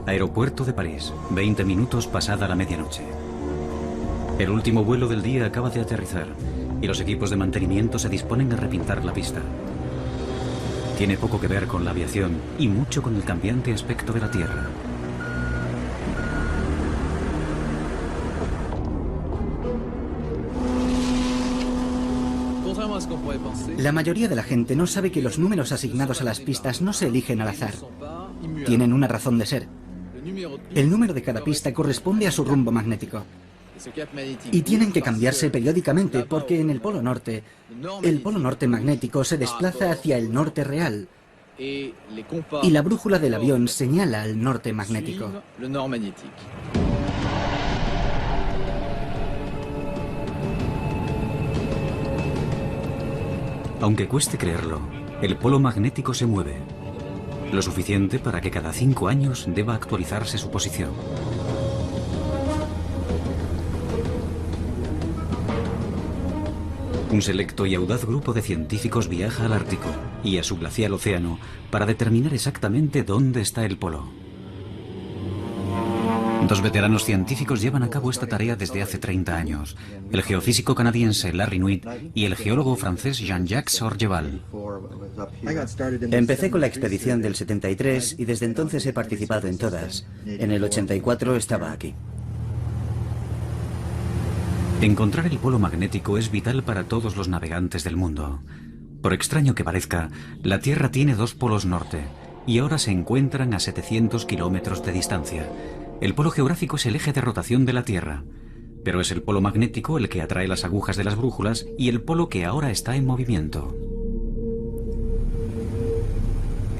Aeropuerto de París, 20 minutos pasada la medianoche. El último vuelo del día acaba de aterrizar y los equipos de mantenimiento se disponen a repintar la pista. Tiene poco que ver con la aviación y mucho con el cambiante aspecto de la Tierra. La mayoría de la gente no sabe que los números asignados a las pistas no se eligen al azar. Tienen una razón de ser. El número de cada pista corresponde a su rumbo magnético. Y tienen que cambiarse periódicamente porque en el polo norte magnético se desplaza hacia el norte real y la brújula del avión señala al norte magnético. Aunque cueste creerlo, el polo magnético se mueve. Lo suficiente para que cada 5 años deba actualizarse su posición. Un selecto y audaz grupo de científicos viaja al Ártico y a su glacial océano para determinar exactamente dónde está el polo. 2 veteranos científicos llevan a cabo esta tarea desde hace 30 años. El geofísico canadiense Larry Nuit y el geólogo francés Jean-Jacques Orgeval. Empecé con la expedición del 73 y desde entonces he participado en todas. En el 84 estaba aquí. Encontrar el polo magnético es vital para todos los navegantes del mundo. Por extraño que parezca, la Tierra tiene 2 polos norte y ahora se encuentran a 700 kilómetros de distancia. El polo geográfico es el eje de rotación de la Tierra, pero es el polo magnético el que atrae las agujas de las brújulas y el polo que ahora está en movimiento.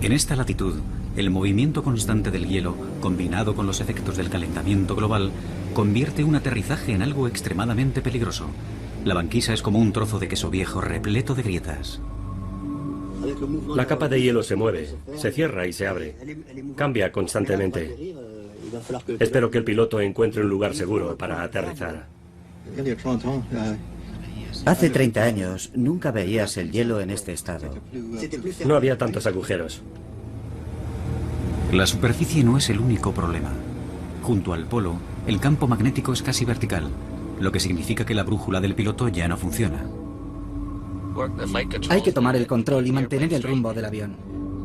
En esta latitud, el movimiento constante del hielo, combinado con los efectos del calentamiento global, convierte un aterrizaje en algo extremadamente peligroso. La banquisa es como un trozo de queso viejo repleto de grietas. La capa de hielo se mueve, se cierra y se abre. Cambia constantemente. Espero que el piloto encuentre un lugar seguro para aterrizar. Hace 30 años nunca veías el hielo en este estado. No había tantos agujeros. La superficie no es el único problema. Junto al polo, el campo magnético es casi vertical, lo que significa que la brújula del piloto ya no funciona. Hay que tomar el control y mantener el rumbo del avión.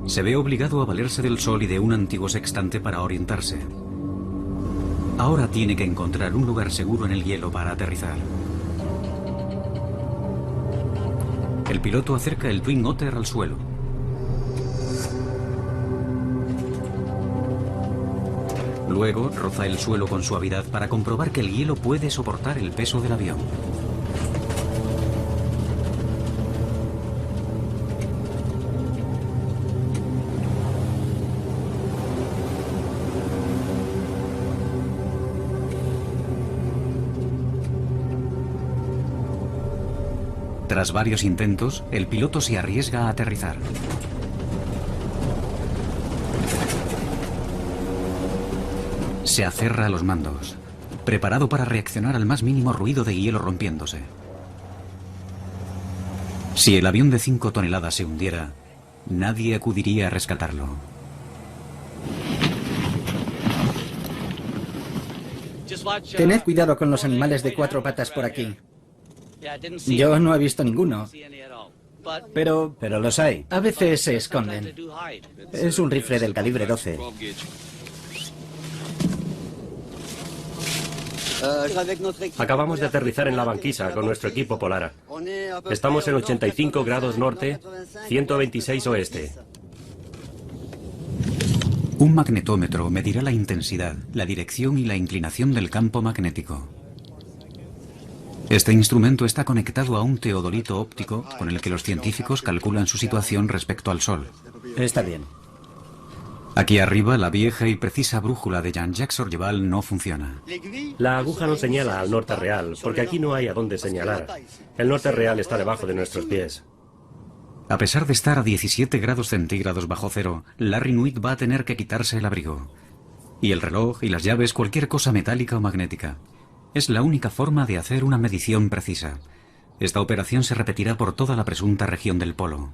Se ve obligado a valerse del sol y de un antiguo sextante para orientarse. Ahora tiene que encontrar un lugar seguro en el hielo para aterrizar. El piloto acerca el Twin Otter al suelo. Luego roza el suelo con suavidad para comprobar que el hielo puede soportar el peso del avión. Tras varios intentos, el piloto se arriesga a aterrizar. Se aferra a los mandos, preparado para reaccionar al más mínimo ruido de hielo rompiéndose. Si el avión de 5 toneladas se hundiera, nadie acudiría a rescatarlo. Tened cuidado con los animales de 4 patas por aquí. Yo no he visto ninguno. Pero los hay. a veces se esconden. Es un rifle del calibre 12. Acabamos de aterrizar en la banquisa con nuestro equipo polar. Estamos en 85 grados norte, 126 oeste. Un magnetómetro medirá la intensidad, la dirección y la inclinación del campo magnético. Este instrumento está conectado a un teodolito óptico con el que los científicos calculan su situación respecto al Sol. Está bien. Aquí arriba, la vieja y precisa brújula de Jean-Jacques Orgeval no funciona. La aguja no señala al norte real, porque aquí no hay a dónde señalar. El norte real está debajo de nuestros pies. A pesar de estar a 17 grados centígrados bajo cero, Larry Nuit va a tener que quitarse el abrigo. Y el reloj y las llaves, cualquier cosa metálica o magnética. Es la única forma de hacer una medición precisa. Esta operación se repetirá por toda la presunta región del polo.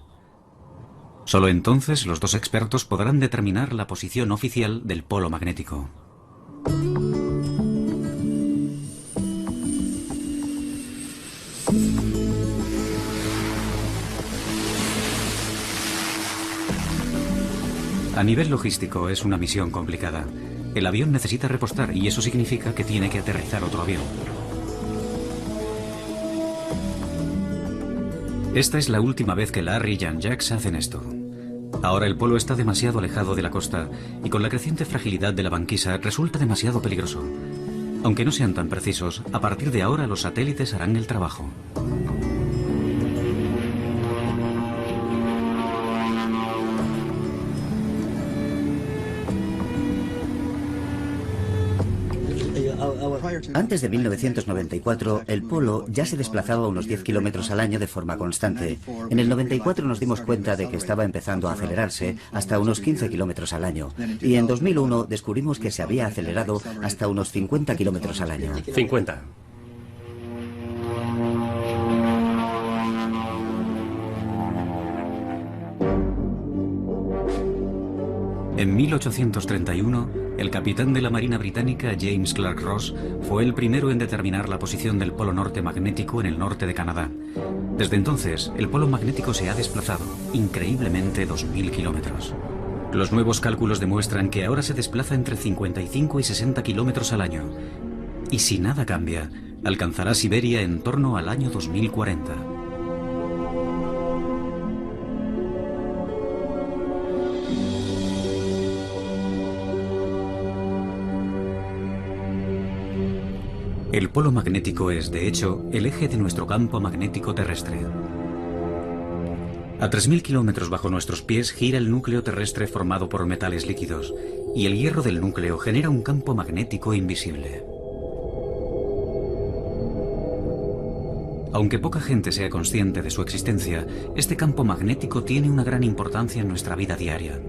Solo entonces los dos expertos podrán determinar la posición oficial del polo magnético. A nivel logístico es una misión complicada. El avión necesita repostar y eso significa que tiene que aterrizar otro avión. Esta es la última vez que Larry y Jean-Jacques hacen esto. Ahora el polo está demasiado alejado de la costa y con la creciente fragilidad de la banquisa resulta demasiado peligroso. Aunque no sean tan precisos, a partir de ahora los satélites harán el trabajo. Antes de 1994, el polo ya se desplazaba unos 10 kilómetros al año de forma constante. En el 94 nos dimos cuenta de que estaba empezando a acelerarse hasta unos 15 kilómetros al año. Y en 2001 descubrimos que se había acelerado hasta unos 50 kilómetros al año. 50. En 1831, el capitán de la Marina Británica, James Clark Ross, fue el primero en determinar la posición del polo norte magnético en el norte de Canadá. Desde entonces, el polo magnético se ha desplazado, increíblemente, 2000 kilómetros. Los nuevos cálculos demuestran que ahora se desplaza entre 55 y 60 kilómetros al año. Y si nada cambia, alcanzará Siberia en torno al año 2040. El polo magnético es, de hecho, el eje de nuestro campo magnético terrestre. A 3000 kilómetros bajo nuestros pies gira el núcleo terrestre formado por metales líquidos, y el hierro del núcleo genera un campo magnético invisible. Aunque poca gente sea consciente de su existencia, este campo magnético tiene una gran importancia en nuestra vida diaria.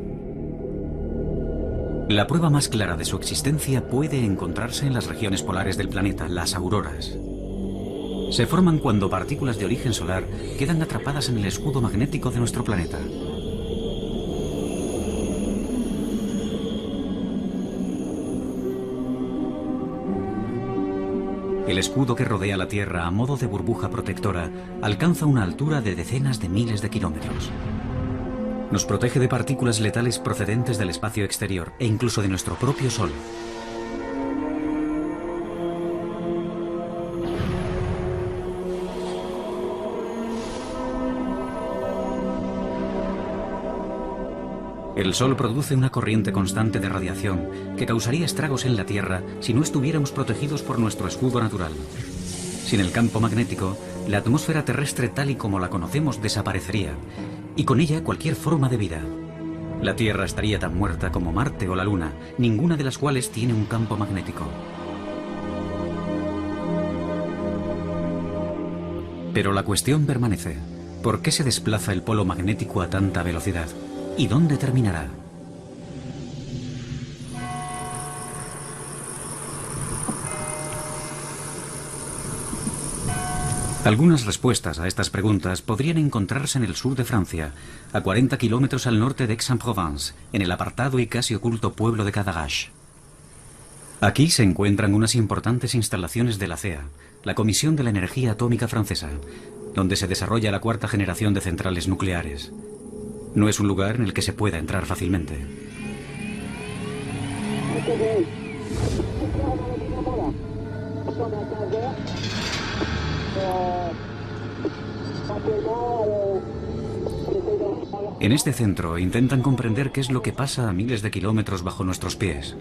La prueba más clara de su existencia puede encontrarse en las regiones polares del planeta, las auroras. Se forman cuando partículas de origen solar quedan atrapadas en el escudo magnético de nuestro planeta. El escudo que rodea la Tierra a modo de burbuja protectora alcanza una altura de decenas de miles de kilómetros. Nos protege de partículas letales procedentes del espacio exterior e incluso de nuestro propio Sol. El Sol produce una corriente constante de radiación que causaría estragos en la Tierra si no estuviéramos protegidos por nuestro escudo natural. Sin el campo magnético, la atmósfera terrestre tal y como la conocemos desaparecería, y con ella cualquier forma de vida. La Tierra estaría tan muerta como Marte o la Luna, ninguna de las cuales tiene un campo magnético. Pero la cuestión permanece. ¿Por qué se desplaza el polo magnético a tanta velocidad? ¿Y dónde terminará? Algunas respuestas a estas preguntas podrían encontrarse en el sur de Francia, a 40 kilómetros al norte de Aix-en-Provence, en el apartado y casi oculto pueblo de Cadarache. Aquí se encuentran unas importantes instalaciones de la CEA, la Comisión de la Energía Atómica Francesa, donde se desarrolla la cuarta generación de centrales nucleares. No es un lugar en el que se pueda entrar fácilmente. En este centro intentan comprender qué es lo que pasa a miles de kilómetros bajo nuestros pies.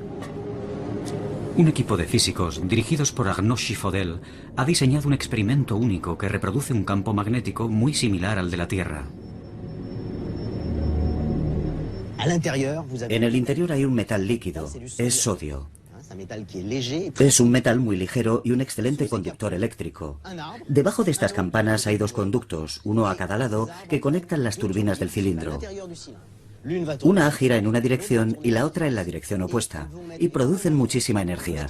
Un equipo de físicos, dirigidos por Arnaud Chiffodel, ha diseñado un experimento único que reproduce un campo magnético muy similar al de la Tierra. En el interior hay un metal líquido, es sodio. Es un metal muy ligero y un excelente conductor eléctrico. Debajo de estas campanas hay dos conductos, uno a cada lado, que conectan las turbinas del cilindro. Una gira en una dirección y la otra en la dirección opuesta, y producen muchísima energía.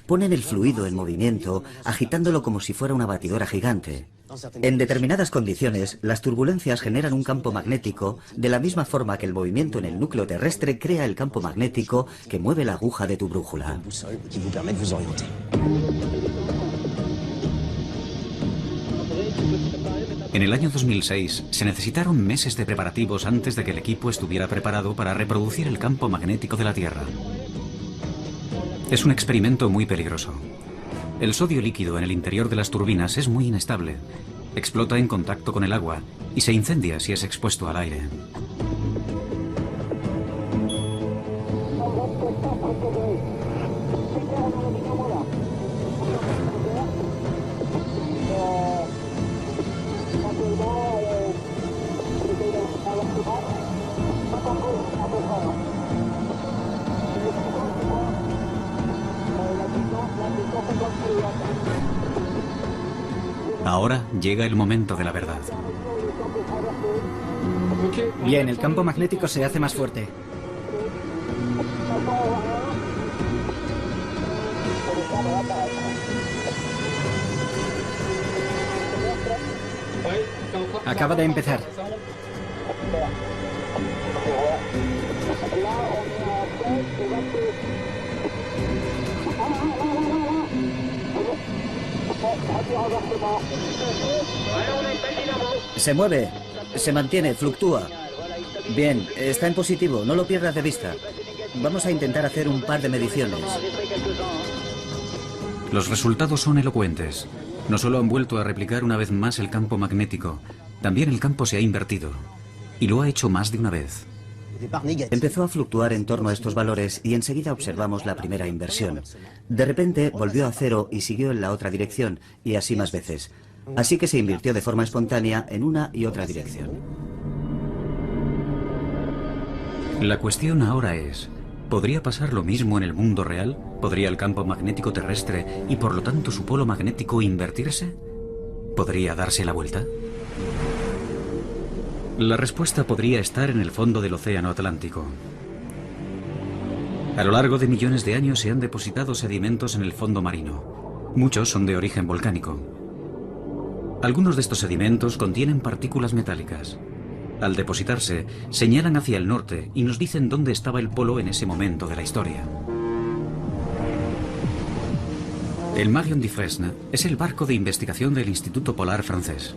Ponen el fluido en movimiento, agitándolo como si fuera una batidora gigante. En determinadas condiciones, las turbulencias generan un campo magnético de la misma forma que el movimiento en el núcleo terrestre crea el campo magnético que mueve la aguja de tu brújula. En el año 2006 se necesitaron meses de preparativos antes de que el equipo estuviera preparado para reproducir el campo magnético de la Tierra. Es un experimento muy peligroso. El sodio líquido en el interior de las turbinas es muy inestable, explota en contacto con el agua y se incendia si es expuesto al aire. Ahora llega el momento de la verdad. Bien, el campo magnético se hace más fuerte. Acaba de empezar. Se mueve, se mantiene, fluctúa. Bien, está en positivo, no lo pierdas de vista. Vamos a intentar hacer un par de mediciones. Los resultados son elocuentes. No solo han vuelto a replicar una vez más el campo magnético, también el campo se ha invertido. Y lo ha hecho más de una vez. Empezó a fluctuar en torno a estos valores y enseguida observamos la primera inversión. De repente volvió a cero y siguió en la otra dirección, y así más veces. Así que se invirtió de forma espontánea en una y otra dirección. La cuestión ahora es, ¿podría pasar lo mismo en el mundo real? ¿Podría el campo magnético terrestre y por lo tanto su polo magnético invertirse? ¿Podría darse la vuelta? La respuesta podría estar en el fondo del océano Atlántico. A lo largo de millones de años se han depositado sedimentos en el fondo marino. Muchos son de origen volcánico. Algunos de estos sedimentos contienen partículas metálicas. Al depositarse, señalan hacia el norte y nos dicen dónde estaba el polo en ese momento de la historia. El Marion Dufresne es el barco de investigación del Instituto Polar francés.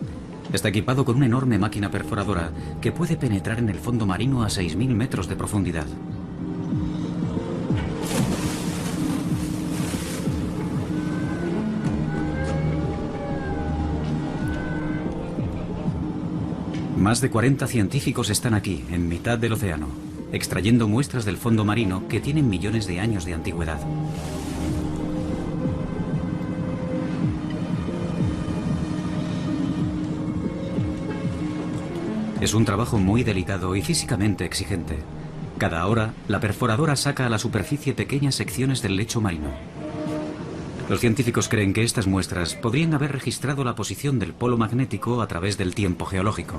Está equipado con una enorme máquina perforadora que puede penetrar en el fondo marino a 6.000 metros de profundidad. Más de 40 científicos están aquí, en mitad del océano, extrayendo muestras del fondo marino que tienen millones de años de antigüedad. Es un trabajo muy delicado y físicamente exigente. Cada hora, la perforadora saca a la superficie pequeñas secciones del lecho marino. Los científicos creen que estas muestras podrían haber registrado la posición del polo magnético a través del tiempo geológico.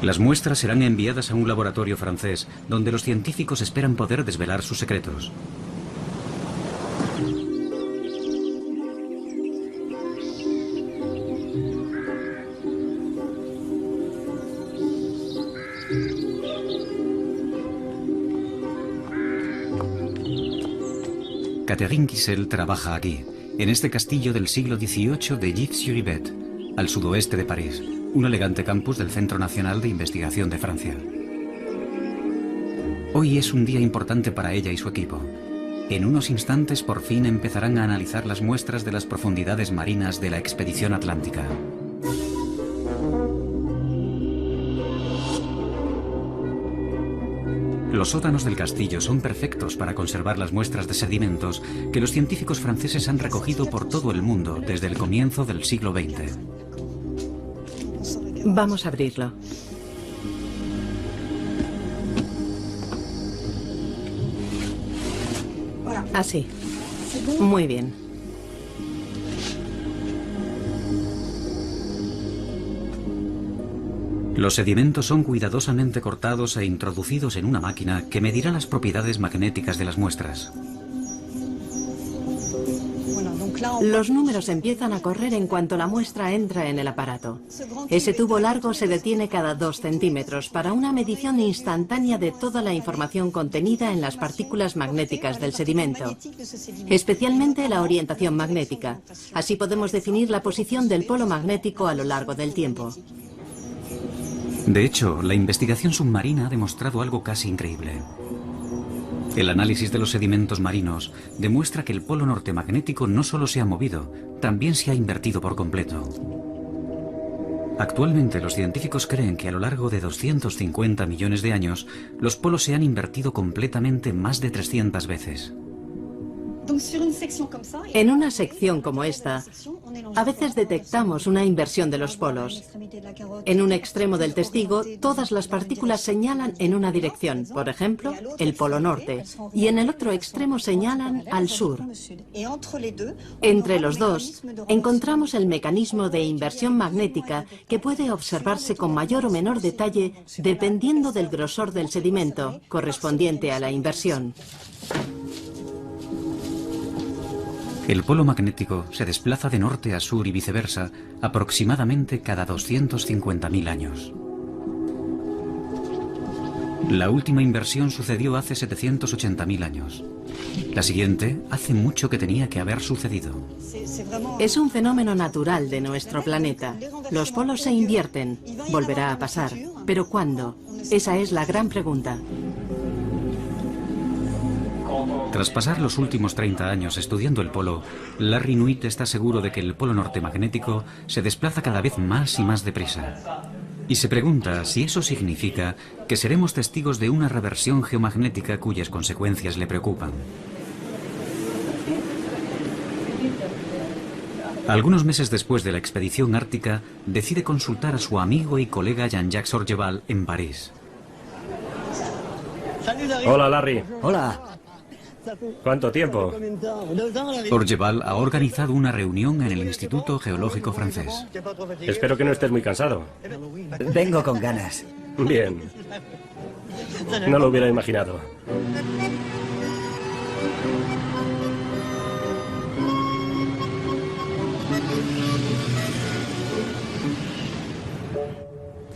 Las muestras serán enviadas a un laboratorio francés, donde los científicos esperan poder desvelar sus secretos. Catherine Kissel trabaja aquí, en este castillo del siglo XVIII de Gif-sur-Yvette, al sudoeste de París, un elegante campus del Centro Nacional de Investigación de Francia. Hoy es un día importante para ella y su equipo. En unos instantes por fin empezarán a analizar las muestras de las profundidades marinas de la expedición atlántica. Los sótanos del castillo son perfectos para conservar las muestras de sedimentos que los científicos franceses han recogido por todo el mundo desde el comienzo del siglo XX. Vamos a abrirlo. Así. Muy bien. Los sedimentos son cuidadosamente cortados e introducidos en una máquina que medirá las propiedades magnéticas de las muestras. Los números empiezan a correr en cuanto la muestra entra en el aparato. Ese tubo largo se detiene cada 2 centímetros para una medición instantánea de toda la información contenida en las partículas magnéticas del sedimento, especialmente la orientación magnética. Así podemos definir la posición del polo magnético a lo largo del tiempo. De hecho, la investigación submarina ha demostrado algo casi increíble. El análisis de los sedimentos marinos demuestra que el polo norte magnético no solo se ha movido, también se ha invertido por completo. Actualmente los científicos creen que a lo largo de 250 millones de años, los polos se han invertido completamente más de 300 veces. En una sección como esta, a veces detectamos una inversión de los polos. En un extremo del testigo, todas las partículas señalan en una dirección, por ejemplo, el polo norte, y en el otro extremo señalan al sur. Entre los dos, encontramos el mecanismo de inversión magnética que puede observarse con mayor o menor detalle dependiendo del grosor del sedimento correspondiente a la inversión. El polo magnético se desplaza de norte a sur y viceversa aproximadamente cada 250.000 años. La última inversión sucedió hace 780.000 años. La siguiente hace mucho que tenía que haber sucedido. Es un fenómeno natural de nuestro planeta. Los polos se invierten. Volverá a pasar. ¿Pero cuándo? Esa es la gran pregunta. Tras pasar los últimos 30 años estudiando el polo, Larry Nuit está seguro de que el polo norte magnético se desplaza cada vez más y más deprisa. Y se pregunta si eso significa que seremos testigos de una reversión geomagnética cuyas consecuencias le preocupan. Algunos meses después de la expedición ártica, decide consultar a su amigo y colega Jean-Jacques Orgeval en París. Hola, Larry. Hola. ¿Cuánto tiempo? Orgeval ha organizado una reunión en el Instituto Geológico francés. Espero que no estés muy cansado. Vengo con ganas. Bien. No lo hubiera imaginado.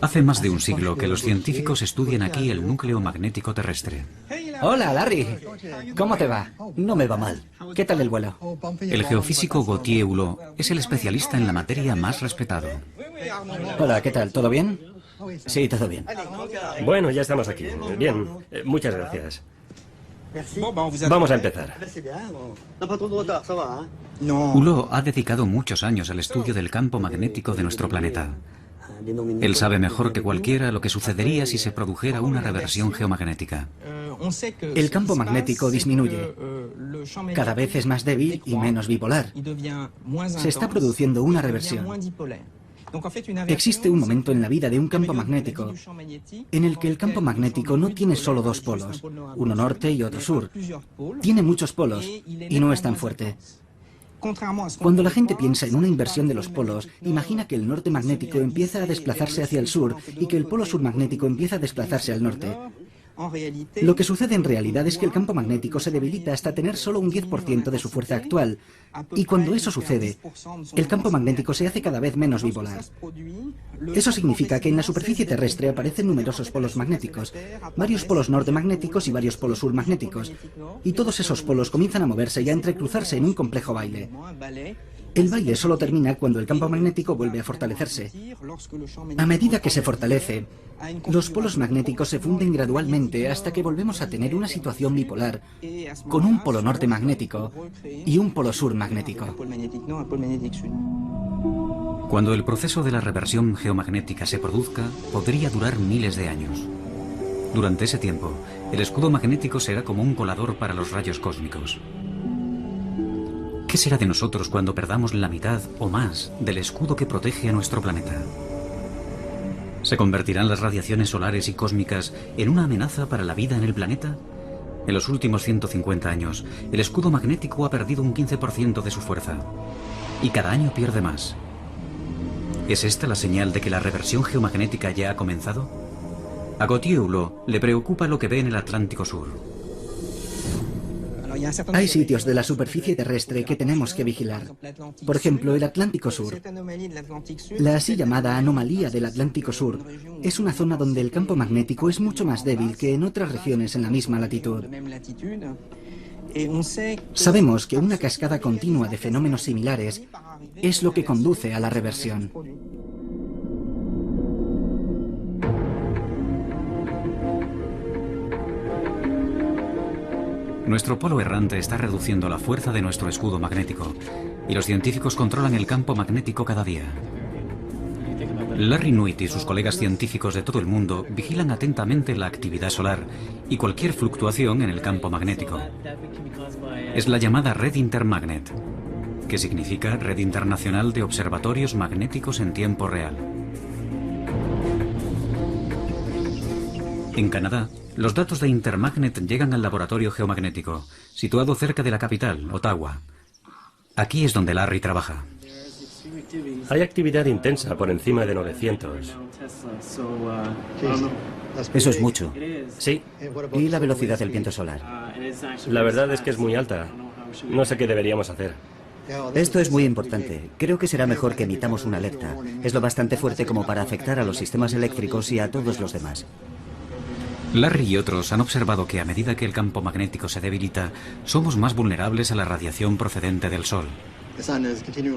Hace más de un siglo que los científicos estudian aquí el núcleo magnético terrestre. Hola, Larry. ¿Cómo te va? No me va mal. ¿Qué tal el vuelo? El geofísico Gauthier Hulot es el especialista en la materia más respetado. Hola, ¿qué tal? ¿Todo bien? Sí, todo bien. Bueno, ya estamos aquí. Bien, muchas gracias. Vamos a empezar. Hulot ha dedicado muchos años al estudio del campo magnético de nuestro planeta. Él sabe mejor que cualquiera lo que sucedería si se produjera una reversión geomagnética. El campo magnético disminuye. Cada vez es más débil y menos bipolar. Se está produciendo una reversión. Existe un momento en la vida de un campo magnético en el que el campo magnético no tiene solo dos polos, uno norte y otro sur. Tiene muchos polos y no es tan fuerte. Cuando la gente piensa en una inversión de los polos, imagina que el norte magnético empieza a desplazarse hacia el sur y que el polo sur magnético empieza a desplazarse al norte. Lo que sucede en realidad es que el campo magnético se debilita hasta tener solo un 10% de su fuerza actual. Y cuando eso sucede, el campo magnético se hace cada vez menos bipolar. Eso significa que en la superficie terrestre aparecen numerosos polos magnéticos, varios polos norte magnéticos y varios polos sur magnéticos. Y todos esos polos comienzan a moverse y a entrecruzarse en un complejo baile. El baile solo termina cuando el campo magnético vuelve a fortalecerse. A medida que se fortalece, los polos magnéticos se funden gradualmente hasta que volvemos a tener una situación bipolar, con un polo norte magnético y un polo sur magnético. Cuando el proceso de la reversión geomagnética se produzca, podría durar miles de años. Durante ese tiempo, el escudo magnético será como un colador para los rayos cósmicos. ¿Qué será de nosotros cuando perdamos la mitad o más del escudo que protege a nuestro planeta? ¿Se convertirán las radiaciones solares y cósmicas en una amenaza para la vida en el planeta? En los últimos 150 años, el escudo magnético ha perdido un 15% de su fuerza. Y cada año pierde más. ¿Es esta la señal de que la reversión geomagnética ya ha comenzado? A Gautier Hulot le preocupa lo que ve en el Atlántico Sur. Hay sitios de la superficie terrestre que tenemos que vigilar. Por ejemplo, el Atlántico Sur. La así llamada anomalía del Atlántico Sur es una zona donde el campo magnético es mucho más débil que en otras regiones en la misma latitud. Sabemos que una cascada continua de fenómenos similares es lo que conduce a la reversión. Nuestro polo errante está reduciendo la fuerza de nuestro escudo magnético y los científicos controlan el campo magnético cada día. Larry Nuit y sus colegas científicos de todo el mundo vigilan atentamente la actividad solar y cualquier fluctuación en el campo magnético. Es la llamada Red Intermagnet, que significa Red Internacional de Observatorios Magnéticos en Tiempo Real. En Canadá, los datos de Intermagnet llegan al laboratorio geomagnético, situado cerca de la capital, Ottawa. Aquí es donde Larry trabaja. Hay actividad intensa por encima de 900. Eso es mucho. Sí, ¿Y la velocidad del viento solar? la verdad es que es muy alta. No sé qué deberíamos hacer. Esto es muy importante. Creo que será mejor que emitamos una alerta. Es lo bastante fuerte como para afectar a los sistemas eléctricos y a todos los demás. Larry y otros han observado que a medida que el campo magnético se debilita, somos más vulnerables a la radiación procedente del Sol.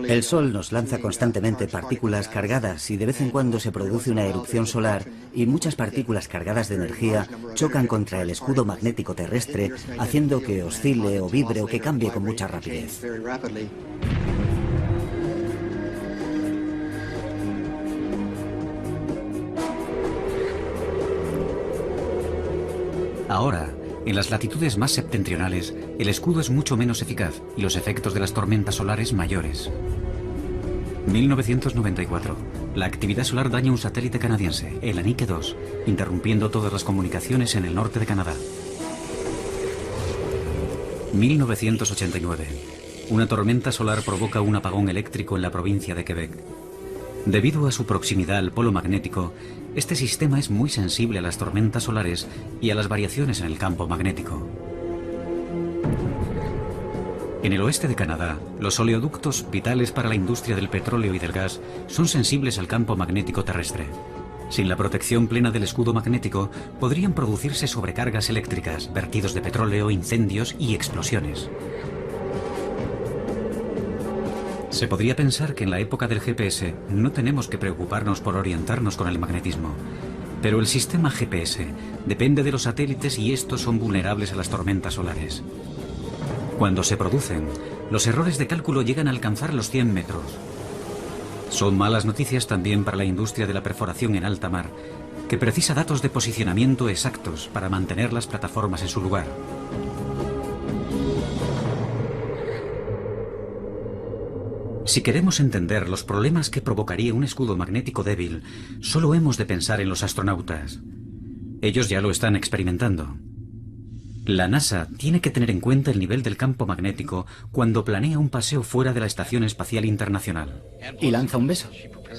El Sol nos lanza constantemente partículas cargadas y de vez en cuando se produce una erupción solar y muchas partículas cargadas de energía chocan contra el escudo magnético terrestre, haciendo que oscile o vibre o que cambie con mucha rapidez. Ahora, en las latitudes más septentrionales, el escudo es mucho menos eficaz y los efectos de las tormentas solares mayores. 1994. La actividad solar daña un satélite canadiense, el Anique 2, interrumpiendo todas las comunicaciones en el norte de Canadá. 1989. Una tormenta solar provoca un apagón eléctrico en la provincia de Quebec. Debido a su proximidad al polo magnético, este sistema es muy sensible a las tormentas solares y a las variaciones en el campo magnético. En el oeste de Canadá, los oleoductos, vitales para la industria del petróleo y del gas, son sensibles al campo magnético terrestre. Sin la protección plena del escudo magnético, podrían producirse sobrecargas eléctricas, vertidos de petróleo, incendios y explosiones. Se podría pensar que en la época del GPS no tenemos que preocuparnos por orientarnos con el magnetismo. Pero el sistema GPS depende de los satélites y estos son vulnerables a las tormentas solares. Cuando se producen, los errores de cálculo llegan a alcanzar los 100 metros. Son malas noticias también para la industria de la perforación en alta mar, que precisa datos de posicionamiento exactos para mantener las plataformas en su lugar. Si queremos entender los problemas que provocaría un escudo magnético débil, solo hemos de pensar en los astronautas. Ellos ya lo están experimentando. La NASA tiene que tener en cuenta el nivel del campo magnético cuando planea un paseo fuera de la Estación Espacial Internacional. Y lanza un beso.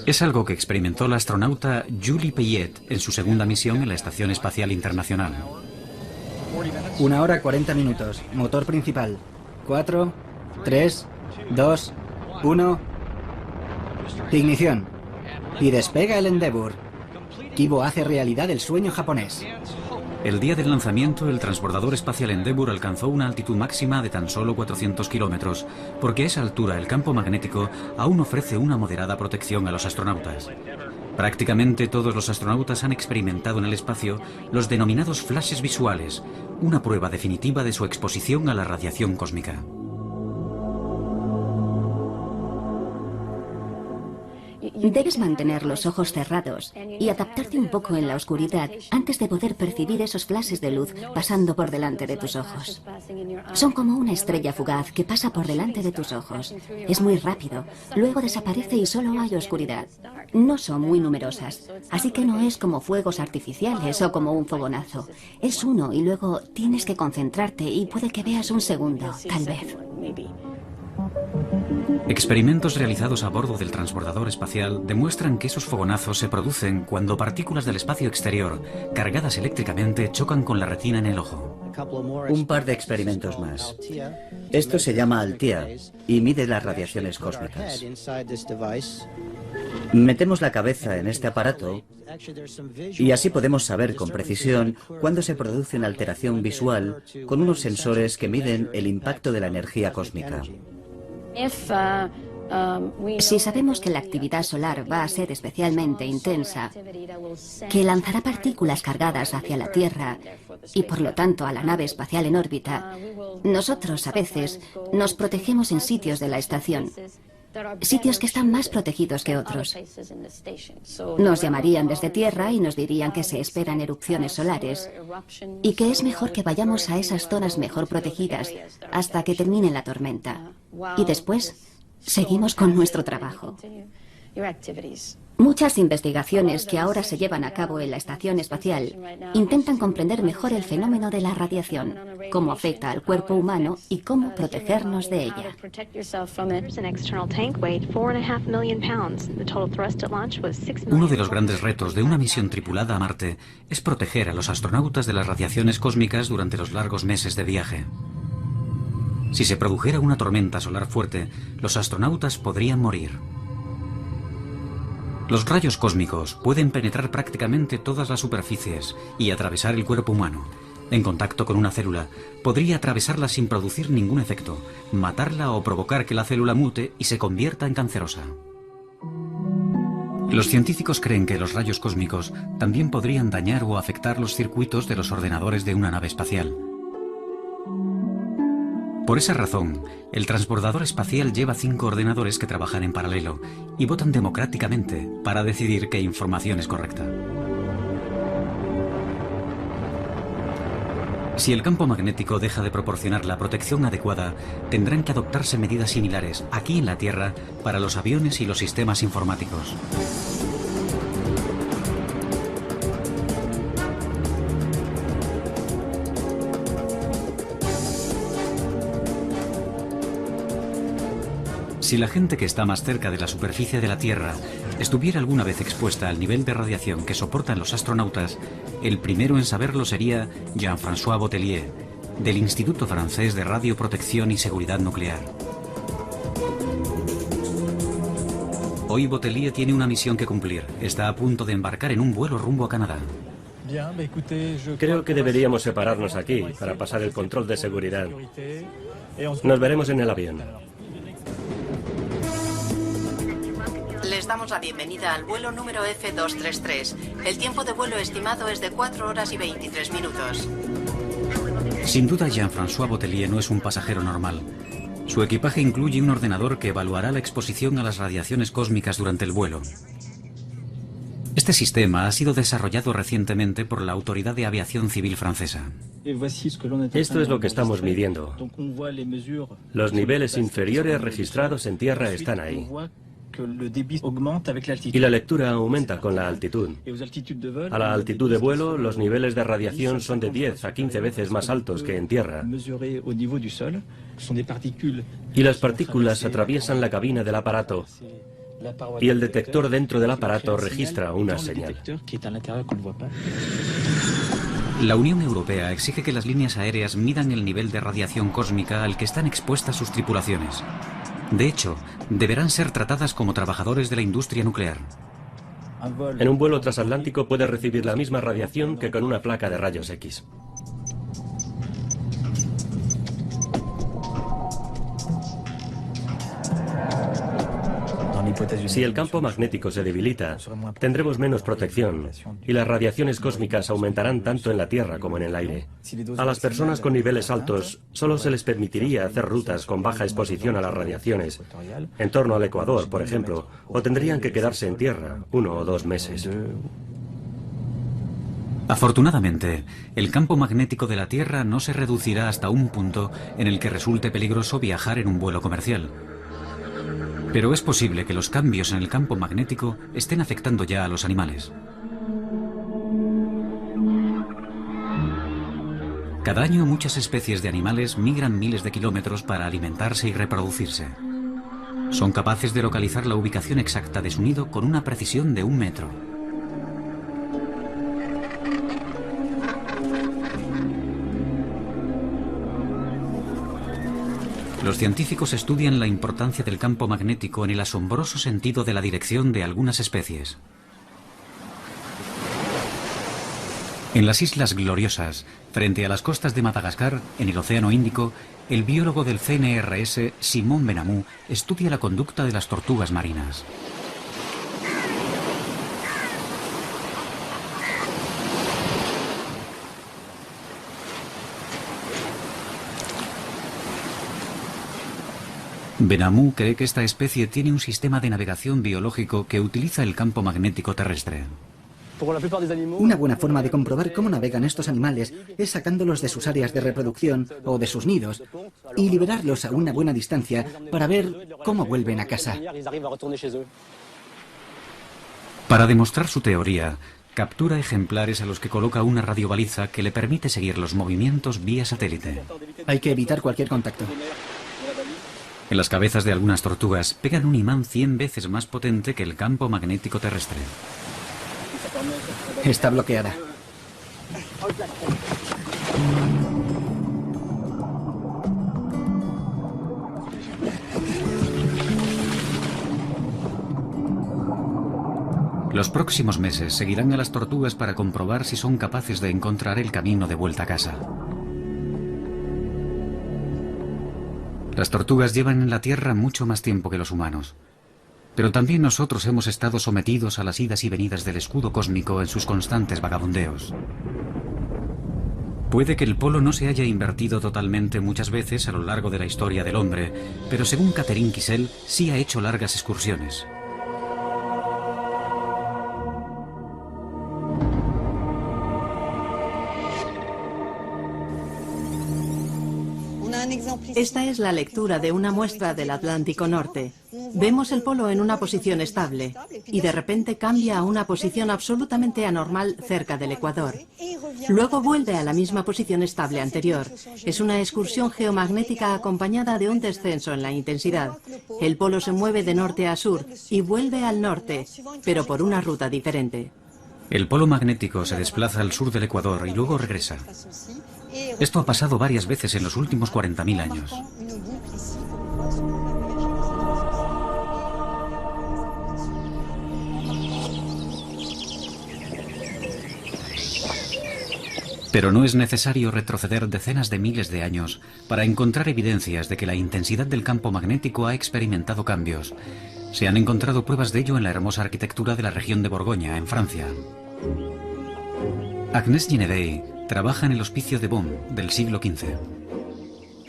Es algo que experimentó la astronauta Julie Payet en su segunda misión en la Estación Espacial Internacional. 1 hora 40 minutos. Motor principal. 4, 3, 2, 1. Ignición. Y despega el Endeavour. Kibo hace realidad el sueño japonés. El día del lanzamiento, el transbordador espacial Endeavour alcanzó una altitud máxima de tan solo 400 kilómetros, porque a esa altura el campo magnético aún ofrece una moderada protección a los astronautas. Prácticamente todos los astronautas han experimentado en el espacio los denominados flashes visuales, una prueba definitiva de su exposición a la radiación cósmica. Debes mantener los ojos cerrados y adaptarte un poco en la oscuridad antes de poder percibir esos flashes de luz pasando por delante de tus ojos. Son como una estrella fugaz que pasa por delante de tus ojos. Es muy rápido, luego desaparece y solo hay oscuridad. No son muy numerosas, así que no es como fuegos artificiales o como un fogonazo. Es uno y luego tienes que concentrarte y puede que veas un segundo, tal vez. Experimentos realizados a bordo del transbordador espacial demuestran que esos fogonazos se producen cuando partículas del espacio exterior, cargadas eléctricamente, chocan con la retina en el ojo. Un par de experimentos más. Esto se llama Althea y mide las radiaciones cósmicas. Metemos la cabeza en este aparato y así podemos saber con precisión cuándo se produce una alteración visual con unos sensores que miden el impacto de la energía cósmica. Si sabemos que la actividad solar va a ser especialmente intensa, que lanzará partículas cargadas hacia la Tierra y por lo tanto a la nave espacial en órbita, nosotros a veces nos protegemos en sitios de la estación, sitios que están más protegidos que otros. Nos llamarían desde Tierra y nos dirían que se esperan erupciones solares y que es mejor que vayamos a esas zonas mejor protegidas hasta que termine la tormenta. Y después seguimos con nuestro trabajo. Muchas investigaciones que ahora se llevan a cabo en la estación espacial intentan comprender mejor el fenómeno de la radiación, cómo afecta al cuerpo humano y cómo protegernos de ella. Uno de los grandes retos de una misión tripulada a Marte es proteger a los astronautas de las radiaciones cósmicas durante los largos meses de viaje. Si se produjera una tormenta solar fuerte, los astronautas podrían morir. Los rayos cósmicos pueden penetrar prácticamente todas las superficies y atravesar el cuerpo humano. En contacto con una célula, podría atravesarla sin producir ningún efecto, matarla o provocar que la célula mute y se convierta en cancerosa. Los científicos creen que los rayos cósmicos también podrían dañar o afectar los circuitos de los ordenadores de una nave espacial. Por esa razón, el transbordador espacial lleva 5 ordenadores que trabajan en paralelo y votan democráticamente para decidir qué información es correcta. Si el campo magnético deja de proporcionar la protección adecuada, tendrán que adoptarse medidas similares aquí en la Tierra para los aviones y los sistemas informáticos. Si la gente que está más cerca de la superficie de la Tierra estuviera alguna vez expuesta al nivel de radiación que soportan los astronautas, el primero en saberlo sería Jean-François Botellier, del Instituto Francés de Radioprotección y Seguridad Nuclear. Hoy Botellier tiene una misión que cumplir. Está a punto de embarcar en un vuelo rumbo a Canadá. Creo que deberíamos separarnos aquí para pasar el control de seguridad. Nos veremos en el avión. Les damos la bienvenida al vuelo número F233. El tiempo de vuelo estimado es de 4 horas y 23 minutos. Sin duda, Jean-François Botellier no es un pasajero normal. Su equipaje incluye un ordenador que evaluará la exposición a las radiaciones cósmicas durante el vuelo. Este sistema ha sido desarrollado recientemente por la Autoridad de Aviación Civil francesa. Esto es lo que estamos midiendo. Los niveles inferiores registrados en tierra están ahí. Y la lectura aumenta con la altitud. A la altitud de vuelo, los niveles de radiación son de 10 a 15 veces más altos que en tierra. Y las partículas atraviesan la cabina del aparato. Y el detector dentro del aparato registra una señal. La Unión Europea exige que las líneas aéreas midan el nivel de radiación cósmica al que están expuestas sus tripulaciones. De hecho, deberán ser tratadas como trabajadores de la industria nuclear. En un vuelo transatlántico puede recibir la misma radiación que con una placa de rayos X. Si el campo magnético se debilita, tendremos menos protección y las radiaciones cósmicas aumentarán tanto en la Tierra como en el aire. A las personas con niveles altos solo se les permitiría hacer rutas con baja exposición a las radiaciones, en torno al Ecuador, por ejemplo, o tendrían que quedarse en tierra 1 o 2 meses. Afortunadamente, el campo magnético de la Tierra no se reducirá hasta un punto en el que resulte peligroso viajar en un vuelo comercial. Pero es posible que los cambios en el campo magnético estén afectando ya a los animales. Cada año muchas especies de animales migran miles de kilómetros para alimentarse y reproducirse. Son capaces de localizar la ubicación exacta de su nido con una precisión de 1 metro. Los científicos estudian la importancia del campo magnético en el asombroso sentido de la dirección de algunas especies. En las Islas Gloriosas, frente a las costas de Madagascar, en el Océano Índico, el biólogo del CNRS, Simon Benamou, estudia la conducta de las tortugas marinas. Benamou cree que esta especie tiene un sistema de navegación biológico que utiliza el campo magnético terrestre. Una buena forma de comprobar cómo navegan estos animales es sacándolos de sus áreas de reproducción o de sus nidos y liberarlos a una buena distancia para ver cómo vuelven a casa. Para demostrar su teoría, captura ejemplares a los que coloca una radiobaliza que le permite seguir los movimientos vía satélite. Hay que evitar cualquier contacto. En las cabezas de algunas tortugas pegan un imán 100 veces más potente que el campo magnético terrestre. Está bloqueada. Los próximos meses seguirán a las tortugas para comprobar si son capaces de encontrar el camino de vuelta a casa. Las tortugas llevan en la Tierra mucho más tiempo que los humanos. Pero también nosotros hemos estado sometidos a las idas y venidas del escudo cósmico en sus constantes vagabundeos. Puede que el polo no se haya invertido totalmente muchas veces a lo largo de la historia del hombre, pero según Catherine Kissel, sí ha hecho largas excursiones. Esta es la lectura de una muestra del Atlántico Norte. Vemos el polo en una posición estable y de repente cambia a una posición absolutamente anormal cerca del Ecuador. Luego vuelve a la misma posición estable anterior. Es una excursión geomagnética acompañada de un descenso en la intensidad. El polo se mueve de norte a sur y vuelve al norte, pero por una ruta diferente. El polo magnético se desplaza al sur del Ecuador y luego regresa. Esto ha pasado varias veces en los últimos 40.000 años. Pero no es necesario retroceder decenas de miles de años para encontrar evidencias de que la intensidad del campo magnético ha experimentado cambios. Se han encontrado pruebas de ello en la hermosa arquitectura de la región de Borgoña, en Francia. Agnès Ginevey trabaja en el Hospicio de Beaune del siglo XV.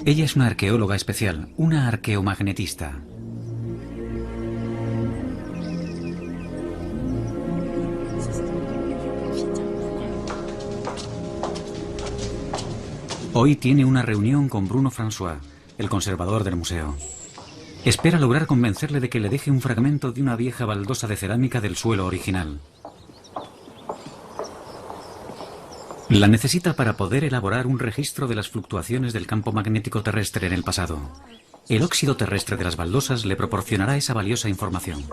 Ella es una arqueóloga especial, una arqueomagnetista. Hoy tiene una reunión con Bruno François, el conservador del museo. Espera lograr convencerle de que le deje un fragmento de una vieja baldosa de cerámica del suelo original. La necesita para poder elaborar un registro de las fluctuaciones del campo magnético terrestre en el pasado. El óxido terrestre de las baldosas le proporcionará esa valiosa información.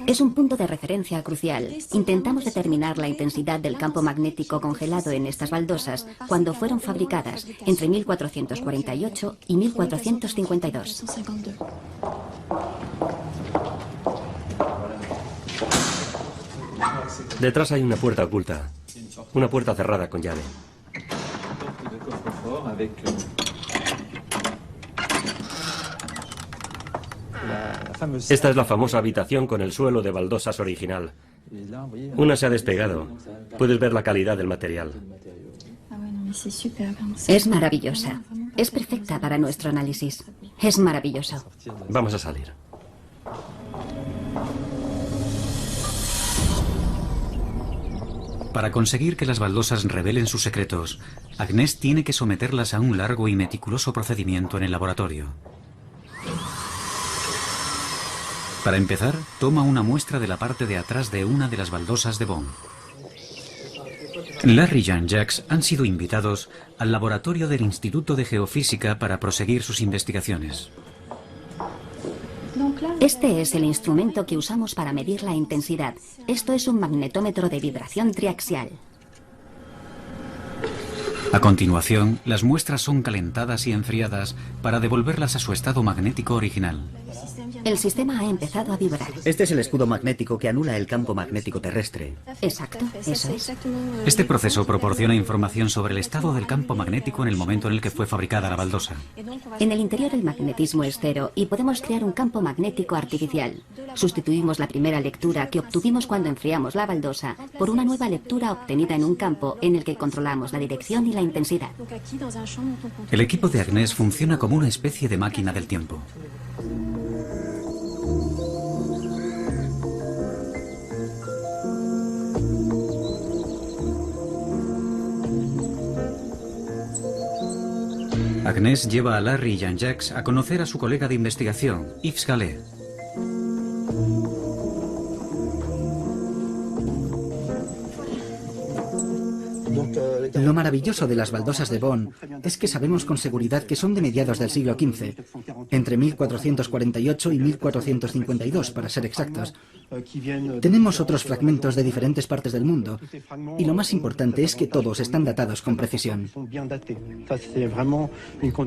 Es un punto de referencia crucial. Intentamos determinar la intensidad del campo magnético congelado en estas baldosas cuando fueron fabricadas, entre 1448 y 1452. Detrás hay una puerta oculta. Una puerta cerrada con llave. Esta es la famosa habitación con el suelo de baldosas original. Una se ha despegado. Puedes ver la calidad del material. Es maravillosa. Es perfecta para nuestro análisis. Es maravilloso. Vamos a salir. Para conseguir que las baldosas revelen sus secretos, Agnès tiene que someterlas a un largo y meticuloso procedimiento en el laboratorio. Para empezar, toma una muestra de la parte de atrás de una de las baldosas de Beaune. Larry y Jean-Jacques han sido invitados al laboratorio del Instituto de Geofísica para proseguir sus investigaciones. Este es el instrumento que usamos para medir la intensidad. Esto es un magnetómetro de vibración triaxial. A continuación, las muestras son calentadas y enfriadas para devolverlas a su estado magnético original. El sistema ha empezado a vibrar. Este es el escudo magnético que anula el campo magnético terrestre. Exacto, eso es. Este proceso proporciona información sobre el estado del campo magnético en el momento en el que fue fabricada la baldosa. En el interior el magnetismo es cero y podemos crear un campo magnético artificial. Sustituimos la primera lectura que obtuvimos cuando enfriamos la baldosa por una nueva lectura obtenida en un campo en el que controlamos la dirección y la intensidad. El equipo de Agnès funciona como una especie de máquina del tiempo. Agnès lleva a Larry y Jean-Jacques a conocer a su colega de investigación, Yves Gallet. Lo maravilloso de las baldosas de Bonn es que sabemos con seguridad que son de mediados del siglo XV, entre 1448 y 1452 para ser exactos. Tenemos otros fragmentos de diferentes partes del mundo y lo más importante es que todos están datados con precisión.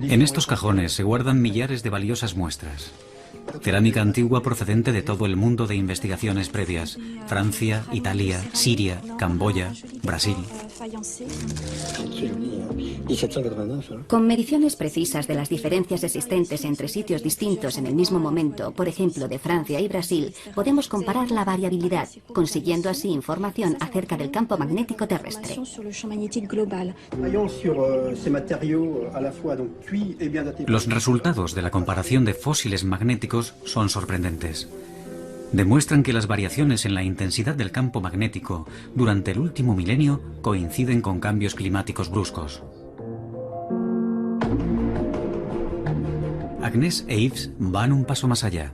En estos cajones se guardan millares de valiosas muestras. Cerámica antigua procedente de todo el mundo de investigaciones previas: Francia, Italia, Siria, Camboya, Brasil. Con mediciones precisas de las diferencias existentes entre sitios distintos en el mismo momento, por ejemplo de Francia y Brasil, podemos comparar la variabilidad, consiguiendo así información acerca del campo magnético terrestre. Los resultados de la comparación de fósiles magnéticos son sorprendentes. Demuestran que las variaciones en la intensidad del campo magnético durante el último milenio coinciden con cambios climáticos bruscos. Agnès e Yves van un paso más allá.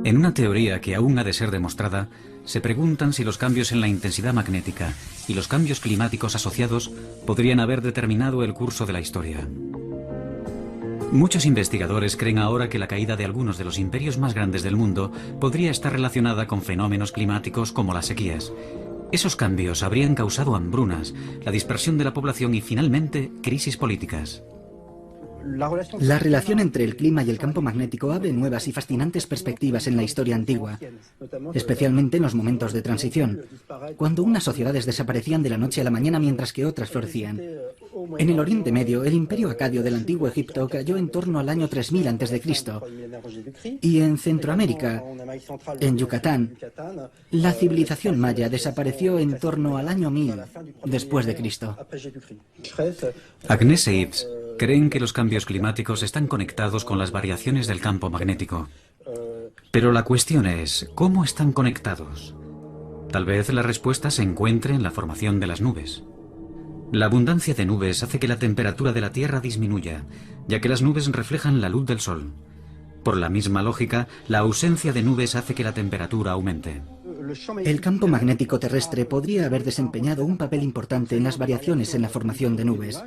En una teoría que aún ha de ser demostrada, se preguntan si los cambios en la intensidad magnética y los cambios climáticos asociados podrían haber determinado el curso de la historia. Muchos investigadores creen ahora que la caída de algunos de los imperios más grandes del mundo podría estar relacionada con fenómenos climáticos como las sequías. Esos cambios habrían causado hambrunas, la dispersión de la población y finalmente crisis políticas. La relación entre el clima y el campo magnético abre nuevas y fascinantes perspectivas en la historia antigua, especialmente en los momentos de transición, cuando unas sociedades desaparecían de la noche a la mañana mientras que otras florecían. En el Oriente Medio, el imperio acadio del antiguo Egipto cayó en torno al año 3000 a.C. Y en Centroamérica, en Yucatán, la civilización maya desapareció en torno al año 1000 después de Cristo. Agnès e Yves creen que los cambios climáticos están conectados con las variaciones del campo magnético. Pero la cuestión es, ¿cómo están conectados? Tal vez la respuesta se encuentre en la formación de las nubes. La abundancia de nubes hace que la temperatura de la Tierra disminuya, ya que las nubes reflejan la luz del Sol. Por la misma lógica, la ausencia de nubes hace que la temperatura aumente. El campo magnético terrestre podría haber desempeñado un papel importante en las variaciones en la formación de nubes,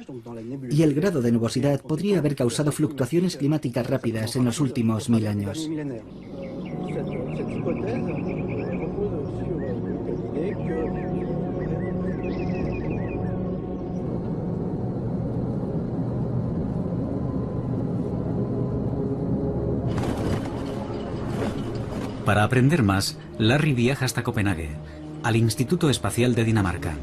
y el grado de nubosidad podría haber causado fluctuaciones climáticas rápidas en los últimos 1000 años. Para aprender más, Larry viaja hasta Copenhague, al Instituto Espacial de Dinamarca.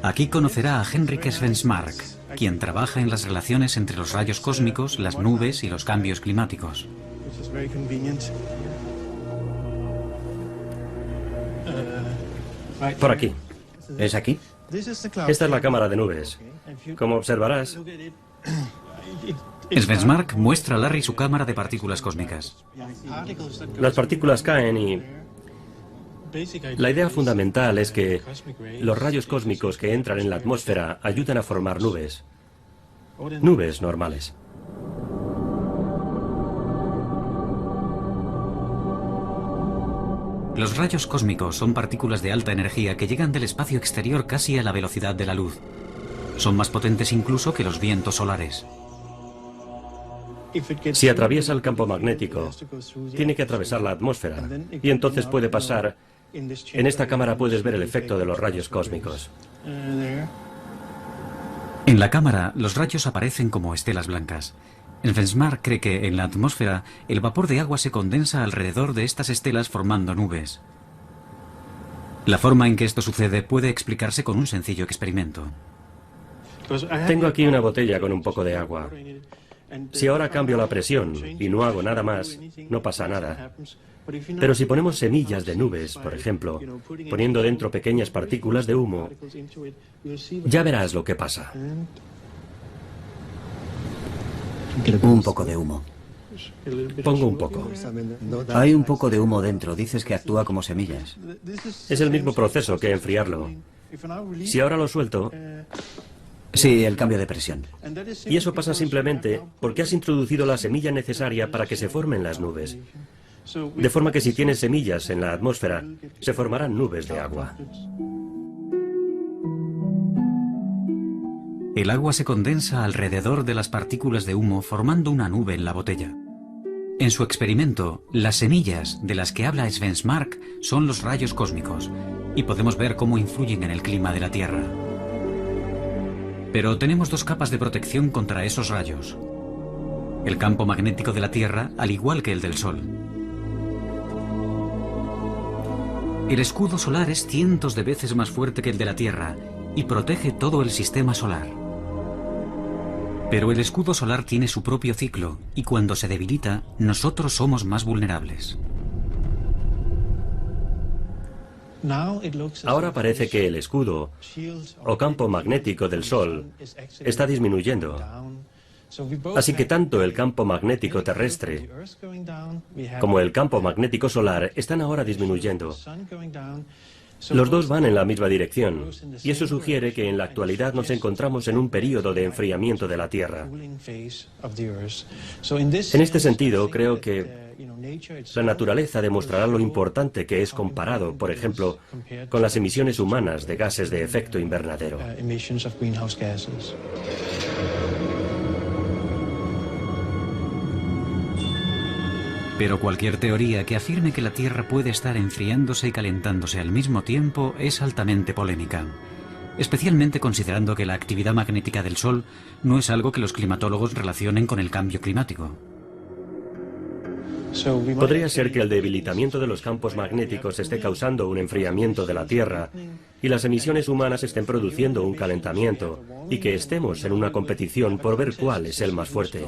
Aquí conocerá a Henrik Svensmark, quien trabaja en las relaciones entre los rayos cósmicos, las nubes y los cambios climáticos. Por aquí. ¿Es aquí? Esta es la cámara de nubes. Como observarás, Svensmark muestra a Larry su cámara de partículas cósmicas. las partículas caen y la idea fundamental es que los rayos cósmicos que entran en la atmósfera ayudan a formar nubes. Nubes normales. Los rayos cósmicos son partículas de alta energía que llegan del espacio exterior casi a la velocidad de la luz. Son más potentes incluso que los vientos solares. Si atraviesa el campo magnético, tiene que atravesar la atmósfera, y entonces puede pasar. En esta cámara puedes ver el efecto de los rayos cósmicos. En la cámara, los rayos aparecen como estelas blancas. Svensmark cree que en la atmósfera el vapor de agua se condensa alrededor de estas estelas formando nubes. La forma en que esto sucede puede explicarse con un sencillo experimento. Tengo aquí una botella con un poco de agua. Si ahora cambio la presión y no hago nada más, no pasa nada. Pero si ponemos semillas de nubes, por ejemplo, poniendo dentro pequeñas partículas de humo, ya verás lo que pasa. Un poco de humo. Pongo un poco. Hay un poco de humo dentro. Dices que actúa como semillas. Es el mismo proceso que enfriarlo. Si ahora lo suelto, Sí, el cambio de presión. y eso pasa simplemente porque has introducido la semilla necesaria para que se formen las nubes. De forma que si tienes semillas en la atmósfera, se formarán nubes de agua. El agua se condensa alrededor de las partículas de humo formando una nube en la botella. En su experimento, las semillas de las que habla Svensmark son los rayos cósmicos y podemos ver cómo influyen en el clima de la Tierra. Pero tenemos dos capas de protección contra esos rayos. El campo magnético de la Tierra, al igual que el del Sol. El escudo solar es cientos de veces más fuerte que el de la Tierra y protege todo el sistema solar. Pero el escudo solar tiene su propio ciclo y cuando se debilita, nosotros somos más vulnerables. Ahora parece que el escudo o campo magnético del Sol está disminuyendo. Así que tanto el campo magnético terrestre como el campo magnético solar están ahora disminuyendo. Los dos van en la misma dirección, y eso sugiere que en la actualidad nos encontramos en un período de enfriamiento de la Tierra. En este sentido, creo que la naturaleza demostrará lo importante que es comparado, por ejemplo, con las emisiones humanas de gases de efecto invernadero. Pero cualquier teoría que afirme que la Tierra puede estar enfriándose y calentándose al mismo tiempo es altamente polémica, especialmente considerando que la actividad magnética del Sol no es algo que los climatólogos relacionen con el cambio climático. Podría ser que el debilitamiento de los campos magnéticos esté causando un enfriamiento de la Tierra y las emisiones humanas estén produciendo un calentamiento y que estemos en una competición por ver cuál es el más fuerte.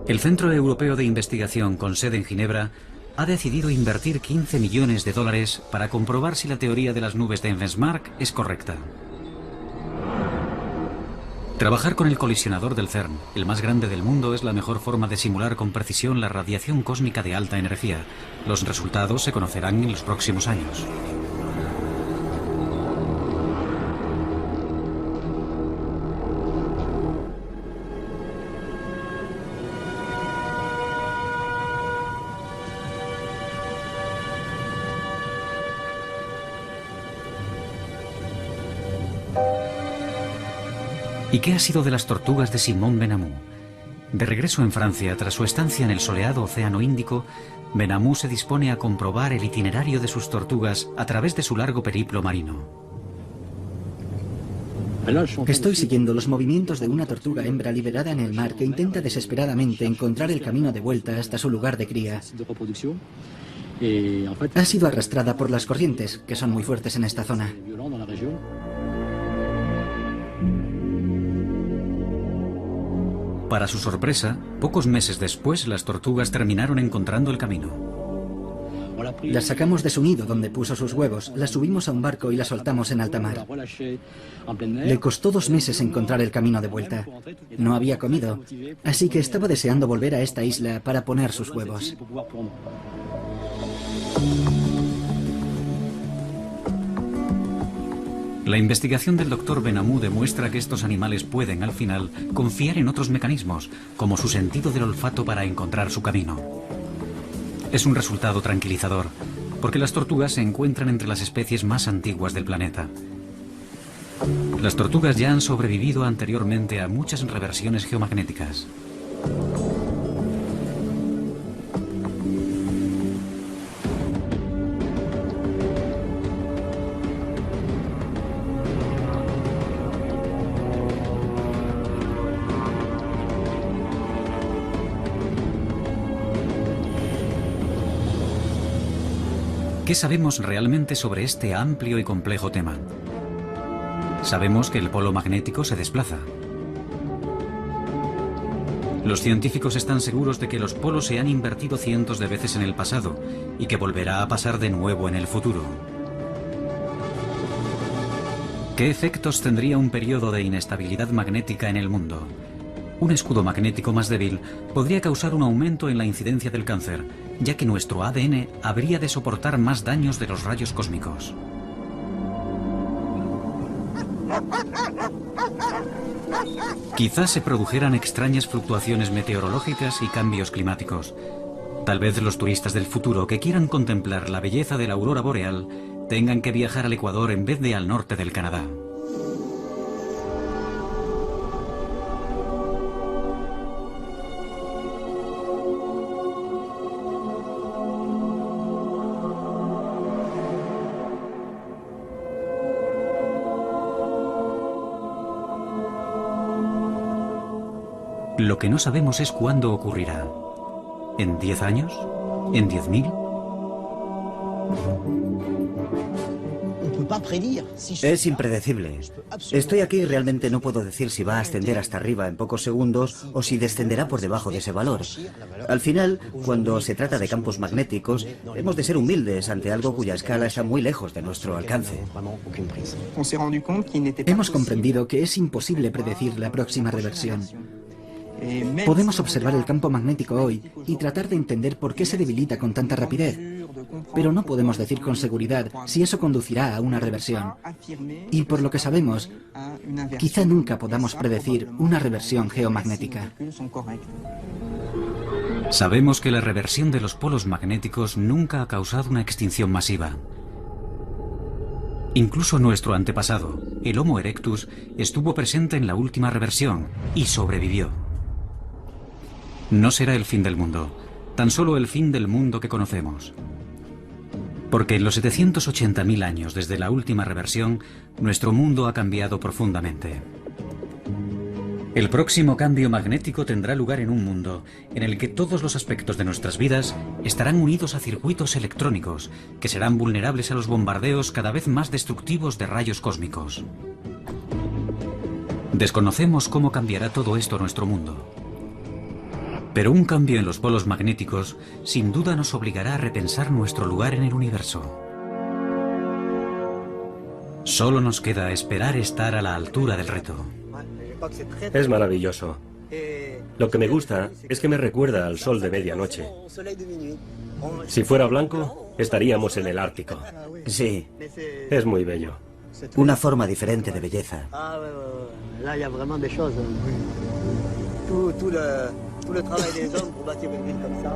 El Centro Europeo de Investigación, con sede en Ginebra, ha decidido invertir 15 millones de dólares para comprobar si la teoría de las nubes de Svensmark es correcta. Trabajar con el colisionador del CERN, el más grande del mundo, es la mejor forma de simular con precisión la radiación cósmica de alta energía. Los resultados se conocerán en los próximos años. ¿Y qué ha sido de las tortugas de Simón Benamou? De regreso en Francia, tras su estancia en el soleado Océano Índico, Benamou se dispone a comprobar el itinerario de sus tortugas a través de su largo periplo marino. Estoy siguiendo los movimientos de una tortuga hembra liberada en el mar que intenta desesperadamente encontrar el camino de vuelta hasta su lugar de cría. Ha sido arrastrada por las corrientes, que son muy fuertes en esta zona. Para su sorpresa, pocos meses después las tortugas terminaron encontrando el camino. Las sacamos de su nido donde puso sus huevos, las subimos a un barco y las soltamos en alta mar. Le costó 2 meses encontrar el camino de vuelta. No había comido, así que estaba deseando volver a esta isla para poner sus huevos. La investigación del Dr. Benamou demuestra que estos animales pueden, al final, confiar en otros mecanismos, como su sentido del olfato para encontrar su camino. Es un resultado tranquilizador, porque las tortugas se encuentran entre las especies más antiguas del planeta. Las tortugas ya han sobrevivido anteriormente a muchas reversiones geomagnéticas. ¿Qué sabemos realmente sobre este amplio y complejo tema? Sabemos que el polo magnético se desplaza. Los científicos están seguros de que los polos se han invertido cientos de veces en el pasado y que volverá a pasar de nuevo en el futuro. ¿Qué efectos tendría un periodo de inestabilidad magnética en el mundo? Un escudo magnético más débil podría causar un aumento en la incidencia del cáncer, ya que nuestro ADN habría de soportar más daños de los rayos cósmicos. Quizás se produjeran extrañas fluctuaciones meteorológicas y cambios climáticos. Tal vez los turistas del futuro que quieran contemplar la belleza de la aurora boreal tengan que viajar al Ecuador en vez de al norte del Canadá. Lo que no sabemos es cuándo ocurrirá. ¿En 10 años? ¿En 10.000? Es impredecible. Estoy aquí y realmente no puedo decir si va a ascender hasta arriba en pocos segundos o si descenderá por debajo de ese valor. Al final, cuando se trata de campos magnéticos, hemos de ser humildes ante algo cuya escala está muy lejos de nuestro alcance. Hemos comprendido que es imposible predecir la próxima reversión. Podemos observar el campo magnético hoy y tratar de entender por qué se debilita con tanta rapidez, pero no podemos decir con seguridad si eso conducirá a una reversión. Y por lo que sabemos, quizá nunca podamos predecir una reversión geomagnética. Sabemos que la reversión de los polos magnéticos nunca ha causado una extinción masiva. Incluso nuestro antepasado, el Homo erectus, estuvo presente en la última reversión y sobrevivió. No será el fin del mundo, tan solo el fin del mundo que conocemos. Porque en los 780.000 años desde la última reversión, nuestro mundo ha cambiado profundamente. El próximo cambio magnético tendrá lugar en un mundo en el que todos los aspectos de nuestras vidas estarán unidos a circuitos electrónicos que serán vulnerables a los bombardeos cada vez más destructivos de rayos cósmicos. Desconocemos cómo cambiará todo esto nuestro mundo. Pero un cambio en los polos magnéticos sin duda nos obligará a repensar nuestro lugar en el universo. Solo nos queda esperar estar a la altura del reto. Es maravilloso. Lo que me gusta es que me recuerda al sol de medianoche. Si fuera blanco, estaríamos en el Ártico. Sí, Es muy bello. una forma diferente de belleza. Là, il y a vraiment des choses. Tout le travail des hommes pour bâtir une ville comme ça.